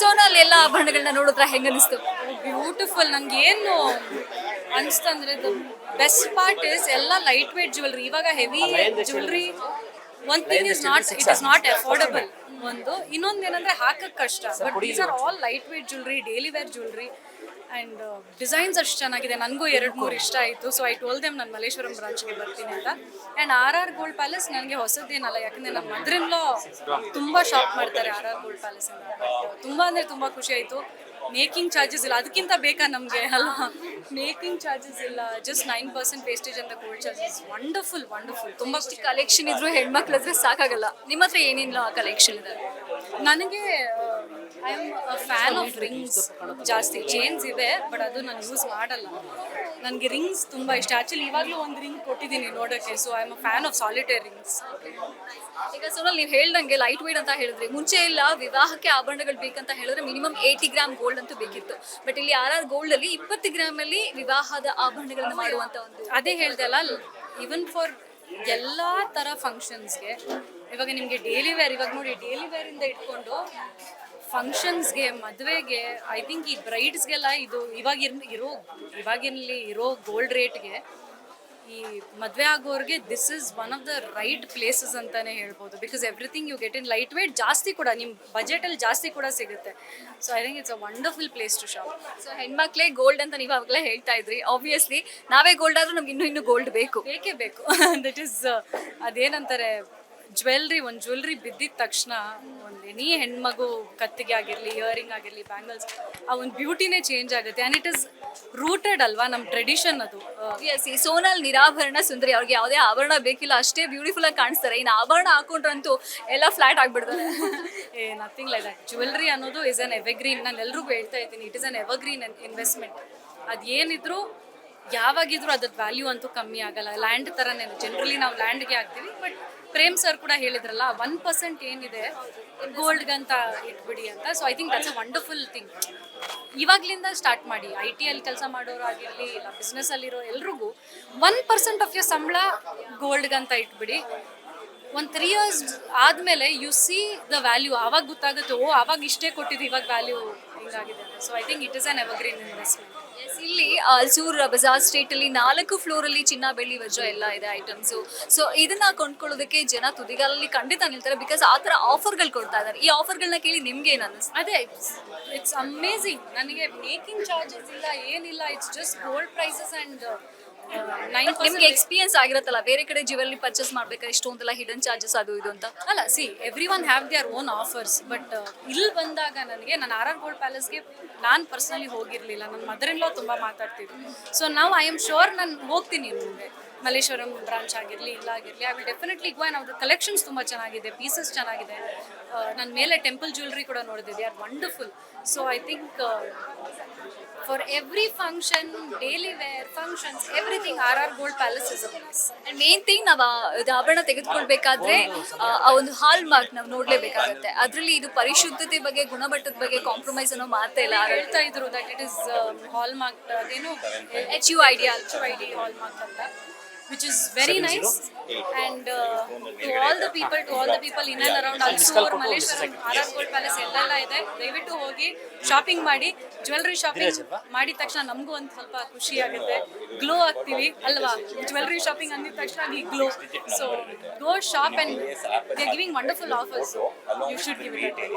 ಸೋನಲ್ಲಿ ಎಲ್ಲ ಆಭರಣಗಳನ್ನ ನೋಡಿದ್ರೆ ಹೆಂಗ ಅನಿಸ್ತು? ಬ್ಯೂಟಿಫುಲ್. ನಂಗೆ ಏನು ಅನ್ಸ್ತಂದ್ರೆ ದ ಬೆಸ್ಟ್ ಪಾರ್ಟ್ ಇಸ್ ಎಲ್ಲ ಲೈಟ್ ವೇಟ್ ಜ್ಯುವೆಲ್ರಿ. ಇವಾಗ heavy jewellery one thing is not affordable. ಇನ್ನೊಂದು ಏನಂದ್ರೆ ಹಾಕಕ್ ಕಷ್ಟ. But these are all light weight jewellery, daily wear jewellery and designs ಅಷ್ಟು ಚೆನ್ನಾಗಿದೆ. ನನಗೂ 2-3 ಇಷ್ಟ ಆಯಿತು. ಸೊ ಐ ಟೋಲ್ ದೆಮ್ ನಾನು ಮಲ್ಲೇಶ್ವರಂ ಬ್ರಾಂಚ್ಗೆ ಬರ್ತೀನಿ ಅಂತ. ಆ್ಯಂಡ್ RR ಗೋಲ್ಡ್ ಪ್ಯಾಲೇಸ್ ನನಗೆ ಹೊಸದೇನಲ್ಲ, ಯಾಕಂದರೆ ನಮ್ಮ ಮದರ್-ಇನ್-ಲಾ ತುಂಬ ಶಾಪ್ ಮಾಡ್ತಾರೆ RR ಗೋಲ್ಡ್ ಪ್ಯಾಲೇಸಿಂದ. ಬಟ್ ತುಂಬ ಅಂದರೆ ತುಂಬ ಖುಷಿ ಆಯಿತು. ಮೇಕಿಂಗ್ ಚಾರ್ಜಸ್ ಇಲ್ಲ, ಅದಕ್ಕಿಂತ ಬೇಕಾ ನಮಗೆ ಅಲ್ವಾ? ಮೇಕಿಂಗ್ ಚಾರ್ಜಸ್ ಇಲ್ಲ, ಜಸ್ಟ್ 9% ವೇಸ್ಟೇಜ್ ಅಂತ ಗೋಲ್ಡ್ ಚಾರ್ಜಸ್. Wonderful wonderful. ತುಂಬ ಕಲೆಕ್ಷನ್ ಇದ್ರು ಹೆಣ್ಮಕ್ಳ ಹತ್ರ ಸಾಕಾಗಲ್ಲ. ನಿಮ್ಮ ಹತ್ರ ಏನಿಲ್ಲ ಕಲೆಕ್ಷನ್ ಇದೆ? ನನಗೆ I am fan of rings. ಜಾಸ್ತಿ ಚೇನ್ಸ್ ಇದೆ, ಬಟ್ ಅದು ನಾನು ಯೂಸ್ ಮಾಡಲ್ಲ. ನನಗೆ ರಿಂಗ್ಸ್ ತುಂಬ ಇಷ್ಟ. ಆ್ಯಕ್ಚುಲಿ ಇವಾಗಲೂ ಒಂದು ರಿಂಗ್ ಕೊಟ್ಟಿದ್ದೀನಿ ನೋಡೋಕ್ಕೆ. So I am a fan of solitaire rings. ಈಗ ಸೋನಲ್ ನೀವು ಹೇಳ್ದಂಗೆ ಲೈಟ್ ವೇಟ್ ಅಂತ ಹೇಳಿದ್ರಿ. ಮುಂಚೆ ಎಲ್ಲ ವಿವಾಹಕ್ಕೆ ಆಭರಣಗಳು ಬೇಕಂತ ಹೇಳಿದ್ರೆ ಮಿನಿಮಮ್ 80 ಗ್ರಾಮ್ ಗೋಲ್ಡ್ ಅಂತೂ ಬೇಕಿತ್ತು. ಬಟ್ ಇಲ್ಲಿ RR ಗೋಲ್ಡ್ ಅಲ್ಲಿ 20 ಗ್ರಾಮ್ ಅಲ್ಲಿ ವಿವಾಹದ ಆಭರಣಗಳನ್ನ ಮಾಡುವಂತ ಒಂದು, ಅದೇ ಹೇಳ್ದೆ ಅಲ್ಲ, ಈವನ್ ಫಾರ್ ಎಲ್ಲ ಥರ ಫಂಕ್ಷನ್ಸ್ಗೆ. ಇವಾಗ ನಿಮಗೆ ಡೈಲಿ ವೇರ್, ಇವಾಗ ನೋಡಿ ಡೈಲಿ ವೇರಿಂದ ಇಟ್ಕೊಂಡು ಫಂಕ್ಷನ್ಸ್ಗೆ, ಮದುವೆಗೆ, ಐ ಥಿಂಕ್ ಈ ಬ್ರೈಡ್ಸ್ಗೆಲ್ಲ ಇದು ಇವಾಗಿನಲ್ಲಿ ಇರೋ ಗೋಲ್ಡ್ ರೇಟ್ಗೆ ಈ ಮದುವೆ ಆಗೋರಿಗೆ this is one of the right places ಅಂತಲೇ ಹೇಳ್ಬೋದು. Because everything you get in light weight, ಜಾಸ್ತಿ ಕೂಡ ನಿಮ್ಮ ಬಜೆಟಲ್ಲಿ ಜಾಸ್ತಿ ಕೂಡ ಸಿಗುತ್ತೆ. So I think it's a wonderful place to shop. So ಹೆಣ್ಮಕ್ಳೇ ಗೋಲ್ಡ್ ಅಂತ ನೀವು ಅವಾಗಲೇ ಹೇಳ್ತಾ ಇದ್ರಿ. ಆಬ್ವಿಯಸ್ಲಿ ನಾವೇ ಗೋಲ್ಡ್ ಆದ್ರೂ ನಮ್ಗೆ ಇನ್ನೂ ಗೋಲ್ಡ್ ಬೇಕೇ ಬೇಕು. ದಟ್ ಈಸ್ ಅದೇನಂತಾರೆ, ಒಂದು ಜ್ಯುವೆಲ್ರಿ ಬಿದ್ದಿದ ತಕ್ಷಣ ಎನಿ ಹೆಣ್ಮಗು ಕತ್ತಿಗೆ ಆಗಿರಲಿ, ಇಯರಿಂಗ್ ಆಗಿರಲಿ, ಬ್ಯಾಂಗಲ್ಸ್, ಆ ಒಂದು ಬ್ಯೂಟಿನೇ ಚೇಂಜ್ ಆಗುತ್ತೆ. ಆ್ಯಂಡ್ ಇಟ್ ಇಸ್ ರೂಟೆಡ್ ಅಲ್ವಾ, ನಮ್ಮ ಟ್ರೆಡಿಷನ್ ಅದು. ಈ ಸೋನಲ್ ನಿರಾಭರಣ ಸುಂದರಿ. ಅವ್ರಿಗೆ ಯಾವುದೇ ಆಭರಣ ಬೇಕಿಲ್ಲ, ಅಷ್ಟೇ ಬ್ಯೂಟಿಫುಲ್ ಆಗಿ ಕಾಣಿಸ್ತಾರೆ. ಇನ್ನು ಆಭರಣ ಹಾಕೊಂಡ್ರಂತೂ ಎಲ್ಲ ಫ್ಲಾಟ್ ಆಗಿಬಿಡ್ತಾರೆ. Nothing like that. ಜ್ಯುವೆಲ್ರಿ ಅನ್ನೋದು ಇಸ್ ಅನ್ ಎವರ್ಗ್ರೀನ್. ನಾನು ಎಲ್ರಿಗೂ ಹೇಳ್ತಾ ಇದ್ದೀನಿ, it is an evergreen investment. ಅದೇನಿದ್ರು ಯಾವಾಗಿದ್ರು ಅದ್ರದ್ದು ವ್ಯಾಲ್ಯೂ ಅಂತೂ ಕಮ್ಮಿ ಆಗಲ್ಲ. ಲ್ಯಾಂಡ್ ಥರನೇ ಜನರಲಿ ನಾವು ಲ್ಯಾಂಡ್ಗೆ ಹಾಕ್ತೀವಿ. ಬಟ್ ಪ್ರೇಮ್ ಸರ್ ಕೂಡ ಹೇಳಿದ್ರಲ್ಲ, 1% ಏನಿದೆ ಗೋಲ್ಡ್ಗಂತ ಇಟ್ಬಿಡಿ ಅಂತ. So I think that's a wonderful thing. ಇವಾಗಲಿಂದ ಸ್ಟಾರ್ಟ್ ಮಾಡಿ. IT-ಅಲ್ಲಿ ಕೆಲಸ ಮಾಡೋರು ಆಗಿರಲಿ, ಇಲ್ಲ ಬಿಸ್ನೆಸ್ಸಲ್ಲಿರೋ ಎಲ್ರಿಗೂ 1% ಆಫ್ ಯೋರ್ ಸಂಬಳ ಗೋಲ್ಡ್ಗಂತ ಇಟ್ಬಿಡಿ. ಒಂದು 3 years ಆದಮೇಲೆ ಯು ಸಿ ದ ವ್ಯಾಲ್ಯೂ. ಆವಾಗ ಗೊತ್ತಾಗುತ್ತೆ, ಆವಾಗ ಇಷ್ಟೇ ಕೊಟ್ಟಿದ್ದು, ಇವಾಗ ವ್ಯಾಲ್ಯೂ ಹಿಂಗಾಗಿದೆ ಅಂತ. So I think it is an evergreen investment. ಇಲ್ಲಿ ಅಲ್ಸೂರ್ ಬಜಾರ್ ಸ್ಟ್ರೀಟ್ ಅಲ್ಲಿ 4 ಫ್ಲೋರ್ ಅಲ್ಲಿ ಚಿನ್ನ, ಬೆಳ್ಳಿ, ವಜ್ರ ಎಲ್ಲ ಇದೆ ಐಟಮ್ಸು. ಸೊ ಇದನ್ನ ಕೊಂಡ್ಕೊಳ್ಳೋದಕ್ಕೆ ಜನ ತುದಿಗಾಲಲ್ಲಿ ಖಂಡಿತ ನಿಲ್ತಾರೆ. ಬಿಕಾಸ್ ಆ ಥರ ಆಫರ್ಗಳು ಕೊಡ್ತಾ ಇದ್ದಾರೆ. ಈ ಆಫರ್ಗಳನ್ನ ಕೇಳಿ ನಿಮ್ಗೆ ಏನು ಅನ್ನಿಸ್ತು? ಅದೇ ಇಟ್ಸ್ ಅಮೇಝಿಂಗ್. ನನಗೆ ಮೇಕಿಂಗ್ ಚಾರ್ಜಸ್ ಇಲ್ಲ, ಏನಿಲ್ಲ. It's just gold prices and ನಿಮ್ಗೆ ಎಕ್ಸ್ಪೀರಿಯನ್ಸ್ ಆಗಿರುತ್ತಲ್ಲ, ಬೇರೆ ಕಡೆ ಜ್ಯುವೆಲ್ರಿ ಪರ್ಚೇಸ್ ಮಾಡ್ಬೇಕಾದ್ರೆ ಇಷ್ಟೊಂದೆಲ್ಲ ಹಿಡನ್ ಚಾರ್ಜಸ್ ಅದು ಇದು ಅಂತ. ಅಲ್ಲ, every one have their own offers. But ಇಲ್ಲಿ ಬಂದಾಗ ನಾನು RR ಗೋಲ್ಡ್ ಪ್ಯಾಲೇಸ್ಗೆ ನಾನು ಪರ್ಸ್ನಲಿ ಹೋಗಿರಲಿಲ್ಲ. ನನ್ನ ಮದರ್-ಇನ್-ಲಾ ತುಂಬ ಮಾತಾಡ್ತಿದ್ರು. ಸೊ ನಾವು ಐ ಆಮ್ ಶ್ಯೂರ್ ನಾನು ಹೋಗ್ತೀನಿ ಮುಂದೆ. ಮಲ್ಲೇಶ್ವರಂ ಬ್ರಾಂಚ್ ಆಗಿರಲಿ, ಇಲ್ಲಾಗಿರಲಿ, I will definitely go. And ಅವ್ರದ್ದು ಕಲೆಕ್ಷನ್ಸ್ ತುಂಬ ಚೆನ್ನಾಗಿದೆ, ಪೀಸಸ್ ಚೆನ್ನಾಗಿದೆ. ನನ್ನ ಮೇಲೆ ಟೆಂಪಲ್ ಜ್ಯುವೆಲ್ರಿ ಕೂಡ ನೋಡಿದೆ, they are wonderful. So I think for every function, daily wear functions, everything RR gold palace is a place. And main thing, ನಾವು ಆಭರಣ ತೆಗೆದುಕೊಳ್ಬೇಕಾದ್ರೆ ಆ ಒಂದು ಹಾಲ್ ಮಾರ್ಕ್ ನಾವು ನೋಡ್ಲೇಬೇಕಾಗುತ್ತೆ. ಅದರಲ್ಲಿ ಇದು ಪರಿಶುದ್ಧತೆ ಬಗ್ಗೆ, ಗುಣಮಟ್ಟದ ಬಗ್ಗೆ ಕಾಂಪ್ರಮೈಸ್ ಅನ್ನೋ ಮಾತೇ ಇಲ್ಲ. ಹೇಳ್ತಾ ಇದ್ರು that it is hall mark, ಅದೇನು HUID ಹಾಲ್ ಮಾರ್ಕ್ ಅಂತ, which is very nice. And to all the people in and around Alsur, Malleshwaram, RR Gold Palace ಎಲ್ಲೆಲ್ಲ ಇದೆ, ದಯವಿಟ್ಟು ಹೋಗಿ ಶಾಪಿಂಗ್ ಮಾಡಿ. ಜ್ಯುವೆಲ್ರಿ ಶಾಪಿಂಗ್ ಮಾಡಿದ ತಕ್ಷಣ ನಮಗೂ ಒಂದು ಸ್ವಲ್ಪ ಖುಷಿ ಆಗುತ್ತೆ, ಗ್ಲೋ ಆಗ್ತೀವಿ ಅಲ್ವಾ? ಜ್ಯುವೆಲ್ರಿ ಶಾಪಿಂಗ್ ಅಂದಿದ ತಕ್ಷಣ we glow. So go shop and they are giving wonderful offers. You should give it a try.